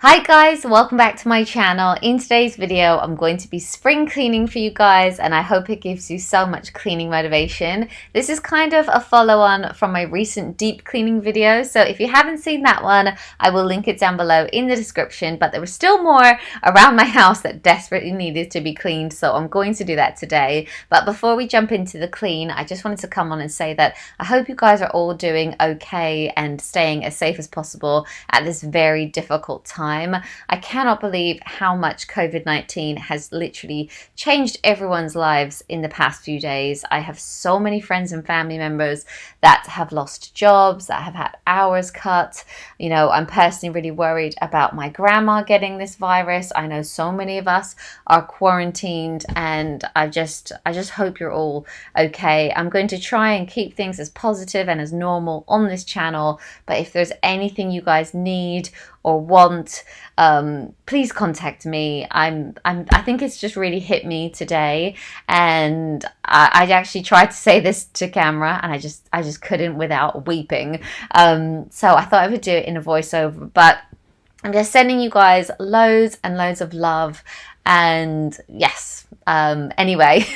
Hi guys, welcome back to my channel. In today's video, I'm going to be spring cleaning for you guys and I hope it gives you so much cleaning motivation. This is kind of a follow-on from my recent deep cleaning video, so if you haven't seen that one, I will link it down below in the description, but there was still more around my house that desperately needed to be cleaned, so I'm going to do that today. But before we jump into the clean, I just wanted to come on and say that I hope you guys are all doing okay and staying as safe as possible at this very difficult time. I cannot believe how much COVID-19 has literally changed everyone's lives in the past few days. I have so many friends and family members that have lost jobs, that have had hours cut. You know, I'm personally really worried about my grandma getting this virus. I know so many of us are quarantined and I just hope you're all okay. I'm going to try and keep things as positive and as normal on this channel, but if there's anything you guys need or want, please contact me. I think it's just really hit me today, and I actually tried to say this to camera and I just couldn't without weeping. So I thought I would do it in a voiceover, but I'm just sending you guys loads and loads of love, and yes, anyway,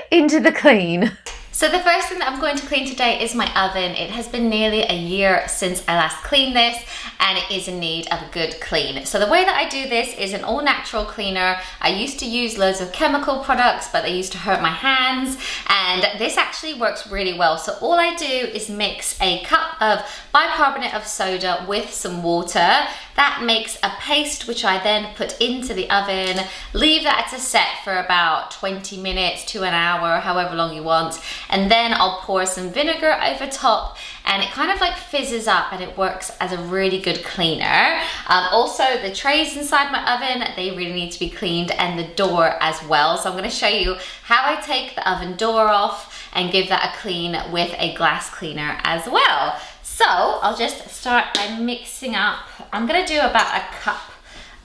into the clean. So the first thing that I'm going to clean today is my oven. It has been nearly a year since I last cleaned this and it is in need of a good clean. So the way that I do this is an all natural cleaner. I used to use loads of chemical products, but they used to hurt my hands, and this actually works really well. So all I do is mix a cup of bicarbonate of soda with some water. That makes a paste which I then put into the oven, leave that to set for about 20 minutes to an hour, however long you want. And then I'll pour some vinegar over top and it kind of like fizzes up and it works as a really good cleaner. Also the trays inside my oven, they really need to be cleaned, and the door as well. So I'm going to show you how I take the oven door off and give that a clean with a glass cleaner as well. So I'll just start by mixing up. I'm going to do about a cup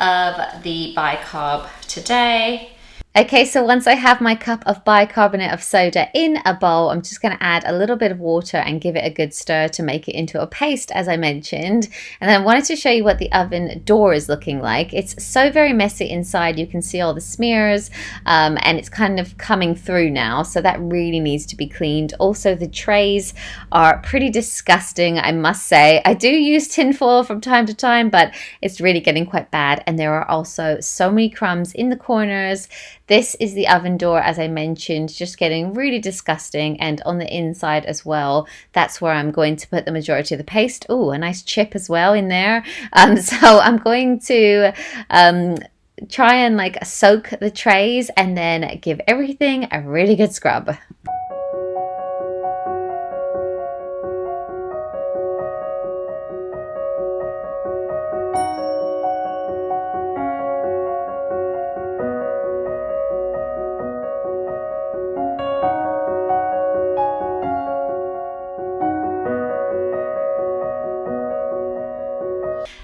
of the bicarb today. Okay, so once I have my cup of bicarbonate of soda in a bowl, I'm just going to add a little bit of water and give it a good stir to make it into a paste, as I mentioned. And then I wanted to show you what the oven door is looking like. It's so very messy inside. You can see all the smears, and it's kind of coming through now. So that really needs to be cleaned. Also, the trays are pretty disgusting, I must say. I do use tinfoil from time to time, but it's really getting quite bad. And there are also so many crumbs in the corners. This is the oven door, as I mentioned, just getting really disgusting, and on the inside as well. That's where I'm going to put the majority of the paste. Oh, a nice chip as well in there. So I'm going to try and like soak the trays and then give everything a really good scrub.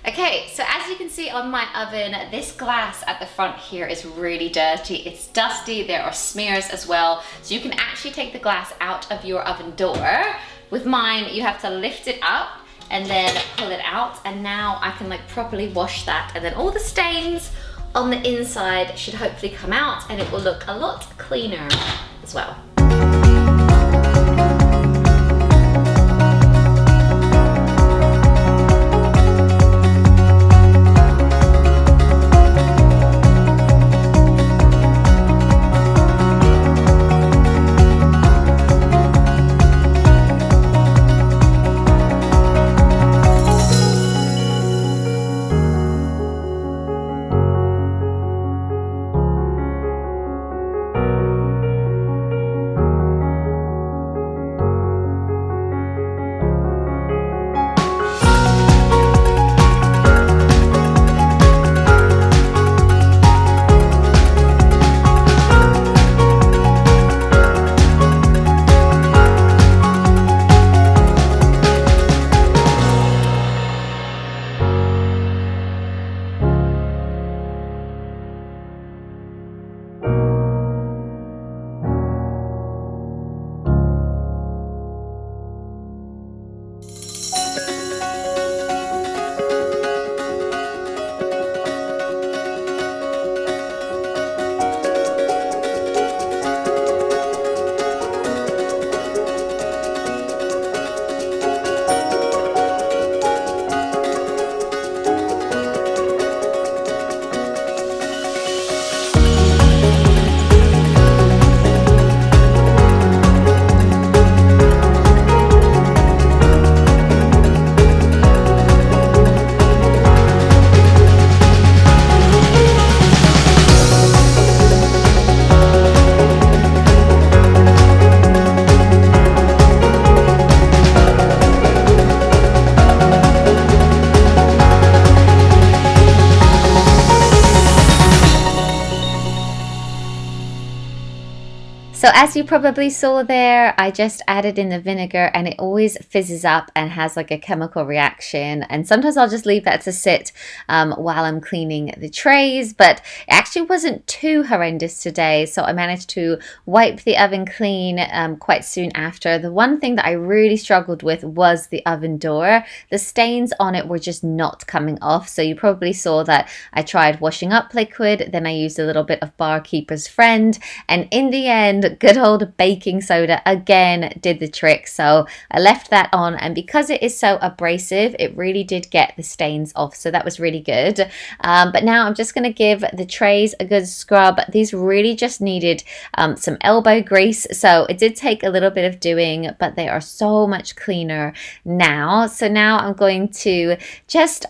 Okay, so as you can see on my oven, this glass at the front here is really dirty. It's dusty, there are smears as well. So you can actually take the glass out of your oven door. With mine, you have to lift it up and then pull it out. And now I can like properly wash that. And then all the stains on the inside should hopefully come out and it will look a lot cleaner as well. So as you probably saw there, I just added in the vinegar and it always fizzes up and has like a chemical reaction. And sometimes I'll just leave that to sit while I'm cleaning the trays, but it actually wasn't too horrendous today. So I managed to wipe the oven clean quite soon after. The one thing that I really struggled with was the oven door. The stains on it were just not coming off. So you probably saw that I tried washing up liquid, then I used a little bit of Barkeeper's Friend, and in the end, good old baking soda again did the trick. So I left that on, and because it is so abrasive, it really did get the stains off. So that was really good. But now I'm just going to give the trays a good scrub. These really just needed some elbow grease. So it did take a little bit of doing, but they are so much cleaner now. So now I'm going to just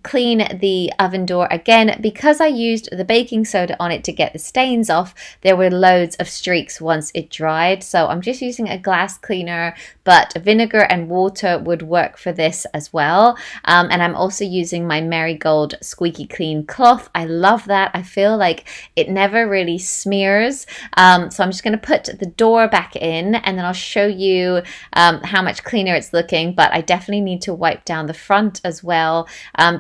clean the oven door again. Because I used the baking soda on it to get the stains off, there were loads of streaks once it dried. So I'm just using a glass cleaner, but vinegar and water would work for this as well. And I'm also using my Marigold squeaky clean cloth. I love that. I feel like it never really smears. So I'm just going to put the door back in, and then I'll show you how much cleaner it's looking. But I definitely need to wipe down the front as well.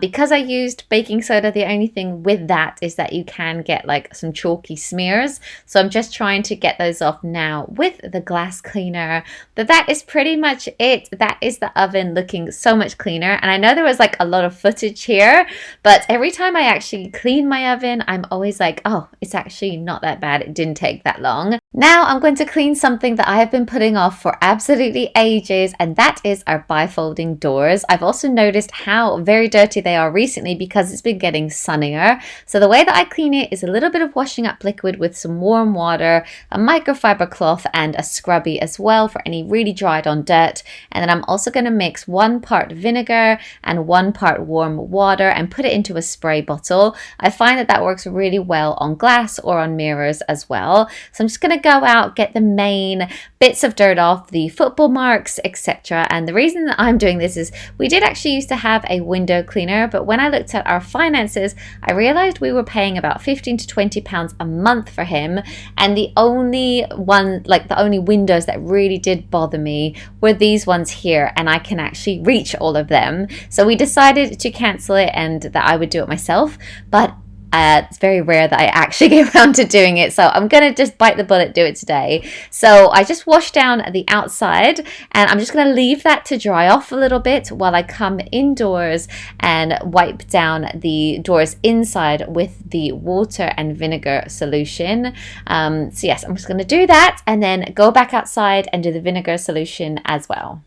Because I used baking soda, the only thing with that is that you can get like some chalky smears. So I'm just trying to get those off now with the glass cleaner. But that is pretty much it. That is the oven looking so much cleaner. And I know there was like a lot of footage here, but every time I actually clean my oven, I'm always like, oh, it's actually not that bad. It didn't take that long. Now I'm going to clean something that I have been putting off for absolutely ages, and that is our bifolding doors. I've also noticed how very dirty they are recently because it's been getting sunnier. So the way that I clean it is a little bit of washing up liquid with some warm water, a microfiber cloth, and a scrubby as well for any really dried on dirt. And then I'm also going to mix 1 part vinegar and 1 part warm water and put it into a spray bottle. I find that that works really well on glass or on mirrors as well. So I'm just going to go out, get the main bits of dirt off, the football marks, etc. And the reason that I'm doing this is we did actually used to have a window cleaner, but when I looked at our finances, I realized we were paying about £15 to £20 a month for him. And the only one, like the only windows that really did bother me were these ones here, and I can actually reach all of them. So we decided to cancel it and that I would do it myself. But it's very rare that I actually get around to doing it, so I'm gonna just bite the bullet, do it today. So I just washed down the outside, and I'm just gonna leave that to dry off a little bit while I come indoors and wipe down the doors inside with the water and vinegar solution. So yes, I'm just gonna do that and then go back outside and do the vinegar solution as well.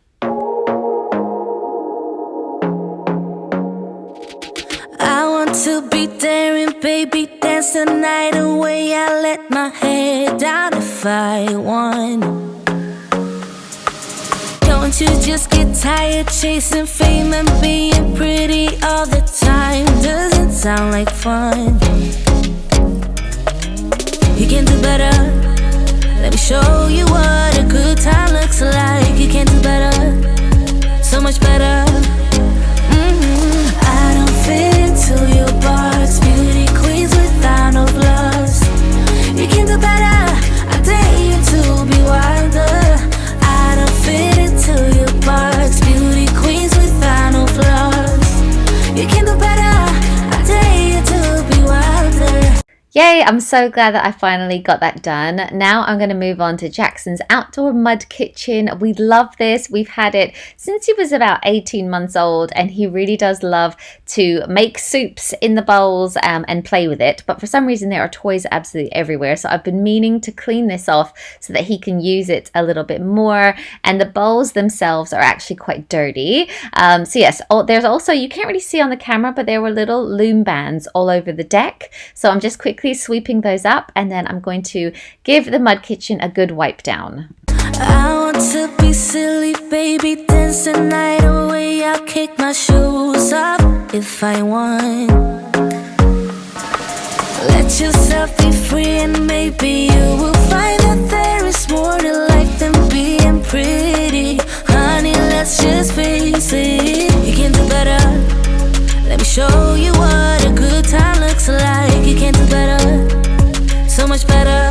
To be daring, baby, dance the night away. I let my head down if I won. Don't you just get tired chasing fame and being pretty all the time? Doesn't sound like fun. You can do better. Let me show you what a good time looks like. You can do better, so much better. I don't fit into your box, beauty queens without no gloves. You can do better, I dare you to be wilder. I don't fit into your box, beauty queens without no flaws. You can do better, I dare you to be wilder. Yay, I'm so glad that I finally got that done. Now I'm going to move on to Jackson's outdoor mud kitchen. We love this. We've had it since he was about 18 months old, and he really does love to make soups in the bowls and play with it. But for some reason there are toys absolutely everywhere. So I've been meaning to clean this off so that he can use it a little bit more. And the bowls themselves are actually quite dirty. So yes, there's also, you can't really see on the camera, but there were little loom bands all over the deck. So I'm just quickly sweeping those up, and then I'm going to give the mud kitchen a good wipe down. I want to be silly, baby, dance the night away. I'll kick my shoes off if I want. Let yourself be free, and maybe you will find that there is more to life than being pretty. Honey, let's just face it. You can do better. Let me show you what a good time looks like. You can do better, so much better.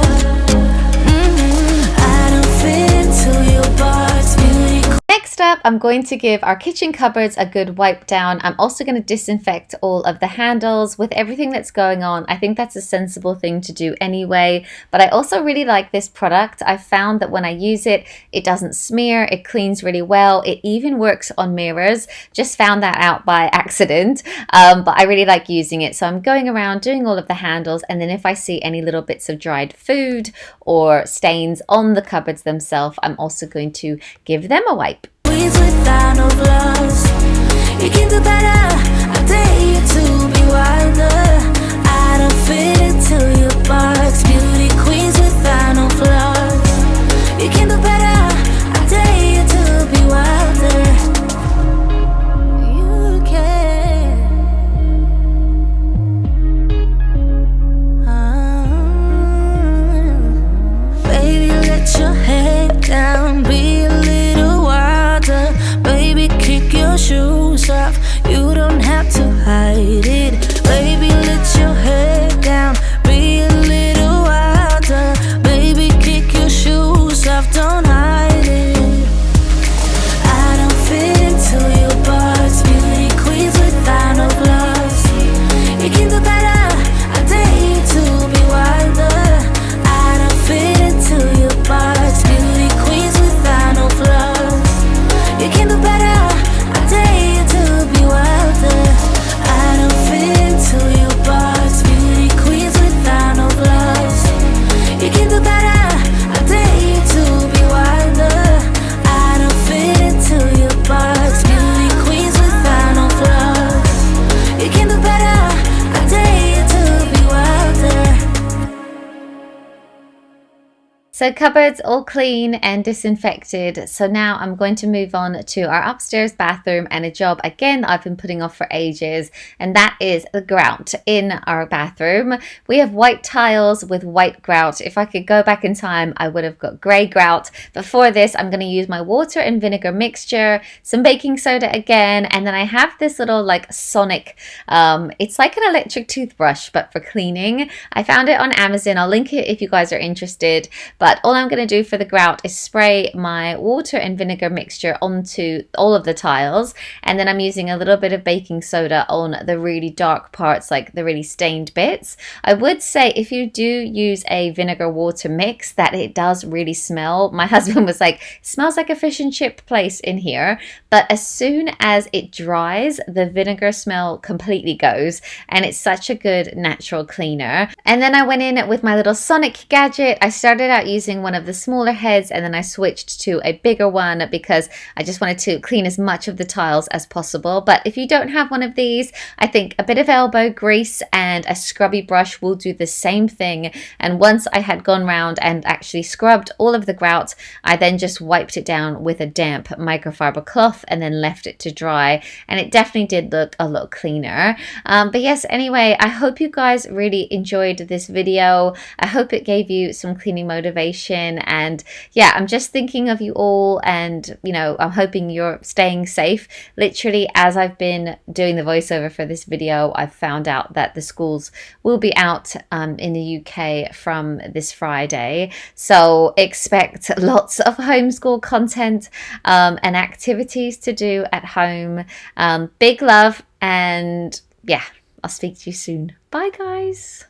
I'm going to give our kitchen cupboards a good wipe down. I'm also going to disinfect all of the handles. With everything that's going on, I think that's a sensible thing to do anyway. But I also really like this product. I found that when I use it, it doesn't smear, it cleans really well. It even works on mirrors. Just found that out by accident, but I really like using it. So I'm going around doing all of the handles, and then if I see any little bits of dried food or stains on the cupboards themselves, I'm also going to give them a wipe. Without no gloves, you can do better. I dare you to be wilder. I don't fit into your box. Beauty queens without no flaws. You can do better. I dare you to be wilder. You can. Baby, let your head down. Be a little wilder. Baby, kick your shoes off. You don't have to hide it. Baby, let your head down. Be a little wilder. Baby, kick your shoes off. Don't hide it. I don't fit into your box. Beauty queens without no gloves. You can do better. I dare you to be wilder. I don't fit into your box. Beauty queens without no flaws. You can do better. I dare you to be wilder. I don't fit into your box. Beauty queens without no flaws. You can do better. I dare you to be wilder. I don't fit into your box. Beauty queens without no flaws. You can do better. I dare you to be wilder. So cupboards all clean and disinfected. So now I'm going to move on to our upstairs bathroom and a job again I've been putting off for ages, and that is the grout in our bathroom. We have white tiles with white grout. If I could go back in time, I would have got grey grout. But for this, I'm going to use my water and vinegar mixture, some baking soda again, and then I have this little like sonic, it's like an electric toothbrush but for cleaning. I found it on Amazon. I'll link it if you guys are interested. But all I'm going to do for the grout is spray my water and vinegar mixture onto all of the tiles, and then I'm using a little bit of baking soda on the really dark parts, like the really stained bits. I would say if you do use a vinegar water mix that it does really smell. My husband was like, smells like a fish and chip place in here. But as soon as it dries, the vinegar smell completely goes, and it's such a good natural cleaner. And then I went in with my little sonic gadget. I started out using one of the smaller heads, and then I switched to a bigger one because I just wanted to clean as much of the tiles as possible. But if you don't have one of these, I think a bit of elbow grease and a scrubby brush will do the same thing. And once I had gone round and actually scrubbed all of the grout, I then just wiped it down with a damp microfiber cloth and then left it to dry, and it definitely did look a lot cleaner. But yes, anyway, I hope you guys really enjoyed this video. I hope it gave you some cleaning motivation, and yeah, I'm just thinking of you all, and you know, I'm hoping you're staying safe. Literally, as I've been doing the voiceover for this video, I've found out that the schools will be out in the UK from this Friday, so expect lots of homeschool content and activities to do at home. Big love, and yeah, I'll speak to you soon. Bye guys.